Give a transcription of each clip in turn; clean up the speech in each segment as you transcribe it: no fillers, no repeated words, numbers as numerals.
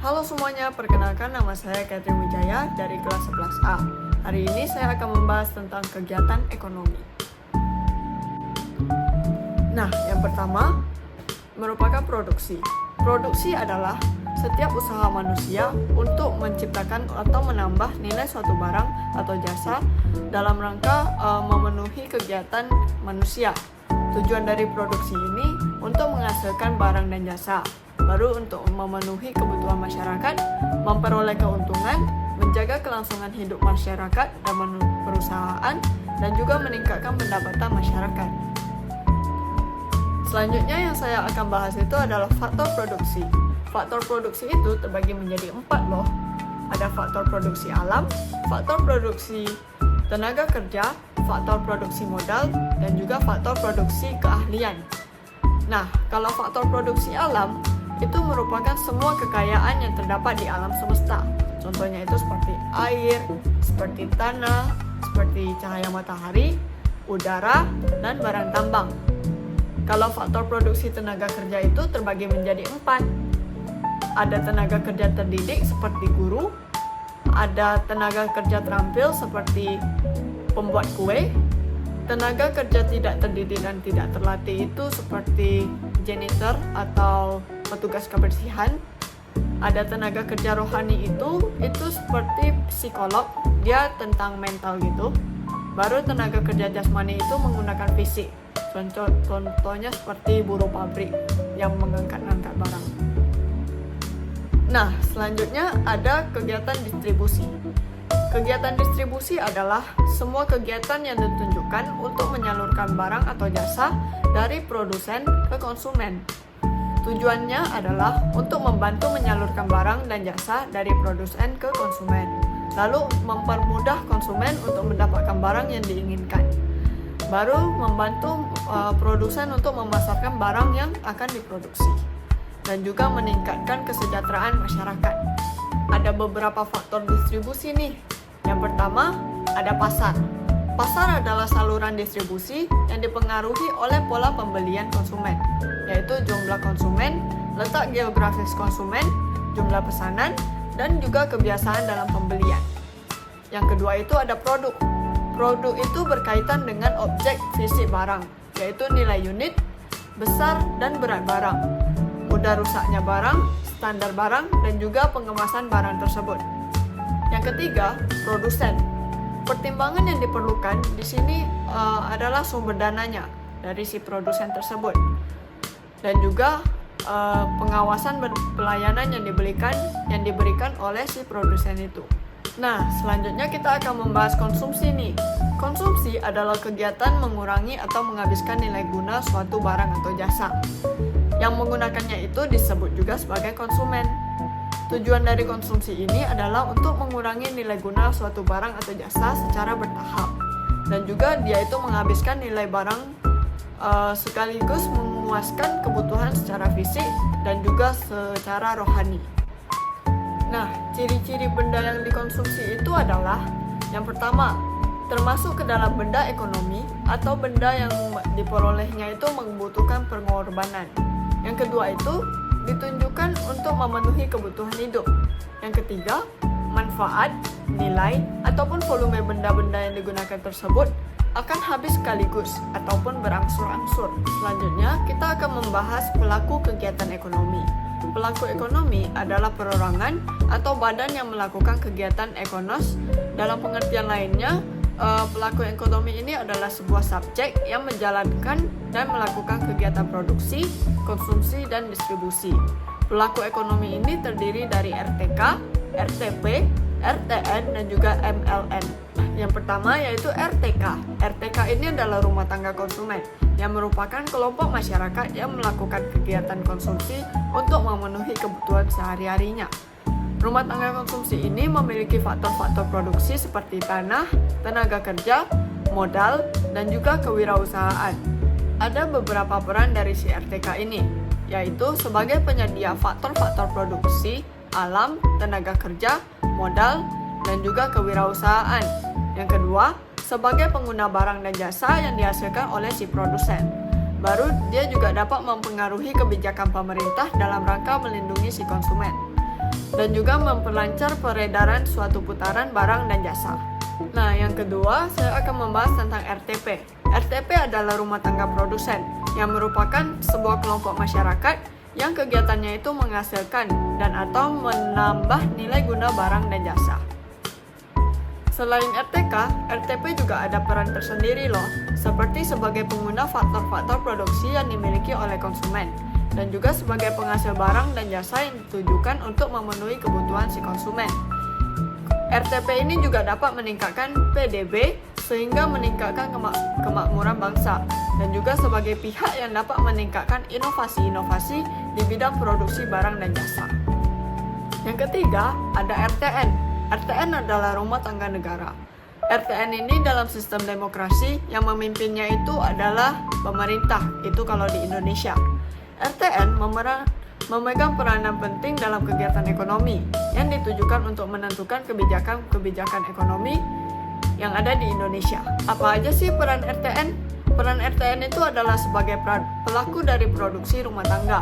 Halo semuanya, perkenalkan nama saya Catherine Wijaya dari kelas 11A. Hari ini saya akan membahas tentang kegiatan ekonomi. Nah, yang pertama merupakan produksi. Produksi adalah setiap usaha manusia untuk menciptakan atau menambah nilai suatu barang atau jasa dalam rangka memenuhi kegiatan manusia. Tujuan dari produksi ini untuk menghasilkan barang dan jasa, baru untuk memenuhi kebutuhan masyarakat, memperoleh keuntungan, menjaga kelangsungan hidup masyarakat dan perusahaan, dan juga meningkatkan pendapatan masyarakat. Selanjutnya yang saya akan bahas itu adalah faktor produksi. Faktor produksi itu terbagi menjadi 4 loh. Ada faktor produksi alam, faktor produksi tenaga kerja, faktor produksi modal, dan juga faktor produksi keahlian. Nah, kalau faktor produksi alam itu merupakan semua kekayaan yang terdapat di alam semesta. Contohnya itu seperti air, seperti tanah, seperti cahaya matahari, udara, dan barang tambang. Kalau faktor produksi tenaga kerja itu terbagi menjadi 4. Ada tenaga kerja terdidik seperti guru, ada tenaga kerja terampil seperti pembuat kue, tenaga kerja tidak terdidik dan tidak terlatih itu seperti janitor atau petugas kebersihan. Ada tenaga kerja rohani itu seperti psikolog, dia tentang mental gitu. Baru tenaga kerja jasmani itu menggunakan fisik. Contohnya seperti buruh pabrik yang mengangkat-angkat barang. Nah, selanjutnya ada kegiatan distribusi. Kegiatan distribusi adalah semua kegiatan yang ditunjukkan untuk menyalurkan barang atau jasa dari produsen ke konsumen. Tujuannya adalah untuk membantu menyalurkan barang dan jasa dari produsen ke konsumen, lalu mempermudah konsumen untuk mendapatkan barang yang diinginkan. Baru membantu produsen untuk memasarkan barang yang akan diproduksi, dan juga meningkatkan kesejahteraan masyarakat. Ada beberapa faktor distribusi nih. Yang pertama, ada pasar. Pasar adalah saluran distribusi yang dipengaruhi oleh pola pembelian konsumen, yaitu jumlah konsumen, letak geografis konsumen, jumlah pesanan, dan juga kebiasaan dalam pembelian. Yang kedua itu ada produk. Produk itu berkaitan dengan objek fisik barang, yaitu nilai unit, besar dan berat barang, mudah rusaknya barang, standar barang, dan juga pengemasan barang tersebut. Yang ketiga, produsen. Pertimbangan yang diperlukan di sini adalah sumber dananya dari si produsen tersebut, dan juga pengawasan pelayanan yang diberikan oleh si produsen itu. Nah, selanjutnya kita akan membahas konsumsi nih. Konsumsi adalah kegiatan mengurangi atau menghabiskan nilai guna suatu barang atau jasa. Yang menggunakannya itu disebut juga sebagai konsumen. Tujuan dari konsumsi ini adalah untuk mengurangi nilai guna suatu barang atau jasa secara bertahap. Dan juga dia itu menghabiskan nilai barang sekaligus memuaskan kebutuhan secara fisik dan juga secara rohani. Nah, ciri-ciri benda yang dikonsumsi itu adalah yang pertama, termasuk ke dalam benda ekonomi atau benda yang diperolehnya itu membutuhkan pengorbanan. Yang kedua itu ditunjukkan untuk memenuhi kebutuhan hidup. Yang ketiga, manfaat, nilai, ataupun volume benda-benda yang digunakan tersebut akan habis sekaligus ataupun berangsur-angsur. Selanjutnya, kita akan membahas pelaku kegiatan ekonomi. Pelaku ekonomi adalah perorangan atau badan yang melakukan kegiatan ekonos. Dalam pengertian lainnya, pelaku ekonomi ini adalah sebuah subjek yang menjalankan dan melakukan kegiatan produksi, konsumsi, dan distribusi. Pelaku ekonomi ini terdiri dari RTK, RTP, RTN, dan juga MLN. Yang pertama yaitu RTK. RTK ini adalah rumah tangga konsumen, yang merupakan kelompok masyarakat yang melakukan kegiatan konsumsi untuk memenuhi kebutuhan sehari-harinya. Rumah tangga konsumsi ini memiliki faktor-faktor produksi seperti tanah, tenaga kerja, modal, dan juga kewirausahaan. Ada beberapa peran dari si RTK ini, yaitu sebagai penyedia faktor-faktor produksi, alam, tenaga kerja, modal, dan juga kewirausahaan. Yang kedua, sebagai pengguna barang dan jasa yang dihasilkan oleh si produsen. Baru dia juga dapat mempengaruhi kebijakan pemerintah dalam rangka melindungi si konsumen. dan juga memperlancar peredaran suatu putaran barang dan jasa. Nah, yang kedua, saya akan membahas tentang RTP. RTP adalah rumah tangga produsen, yang merupakan sebuah kelompok masyarakat yang kegiatannya itu menghasilkan dan atau menambah nilai guna barang dan jasa. Selain RTK, RTP juga ada peran tersendiri loh, seperti sebagai pengguna faktor-faktor produksi yang dimiliki oleh konsumen, dan juga sebagai penghasil barang dan jasa yang ditujukan untuk memenuhi kebutuhan si konsumen. RTP ini juga dapat meningkatkan PDB sehingga meningkatkan kemakmuran bangsa, dan juga sebagai pihak yang dapat meningkatkan inovasi-inovasi di bidang produksi barang dan jasa. Yang ketiga, ada RTN. RTN adalah rumah tangga negara. RTN ini dalam sistem demokrasi yang memimpinnya itu adalah pemerintah, itu kalau di Indonesia. RTN memegang peranan penting dalam kegiatan ekonomi yang ditujukan untuk menentukan kebijakan ekonomi yang ada di Indonesia. Apa aja sih peran RTN? Peran RTN itu adalah sebagai pelaku dari produksi rumah tangga.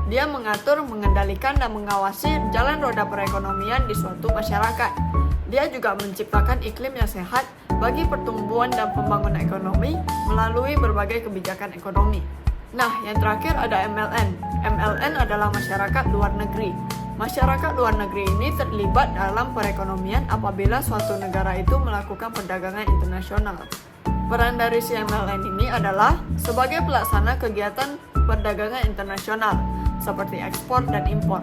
Dia mengatur, mengendalikan, dan mengawasi jalan roda perekonomian di suatu masyarakat. Dia juga menciptakan iklim yang sehat bagi pertumbuhan dan pembangunan ekonomi melalui berbagai kebijakan ekonomi. Nah, yang terakhir ada MLN. MLN adalah masyarakat luar negeri. Masyarakat luar negeri ini terlibat dalam perekonomian apabila suatu negara itu melakukan perdagangan internasional. Peran dari si MLN ini adalah sebagai pelaksana kegiatan perdagangan internasional, seperti ekspor dan impor,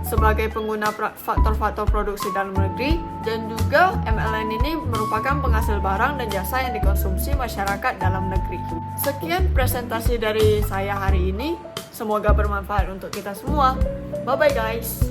sebagai pengguna faktor-faktor produksi dalam negeri, dan juga MLN ini merupakan penghasil barang dan jasa yang dikonsumsi masyarakat dalam negeri. Sekian presentasi dari saya hari ini, semoga bermanfaat untuk kita semua. Bye-bye guys!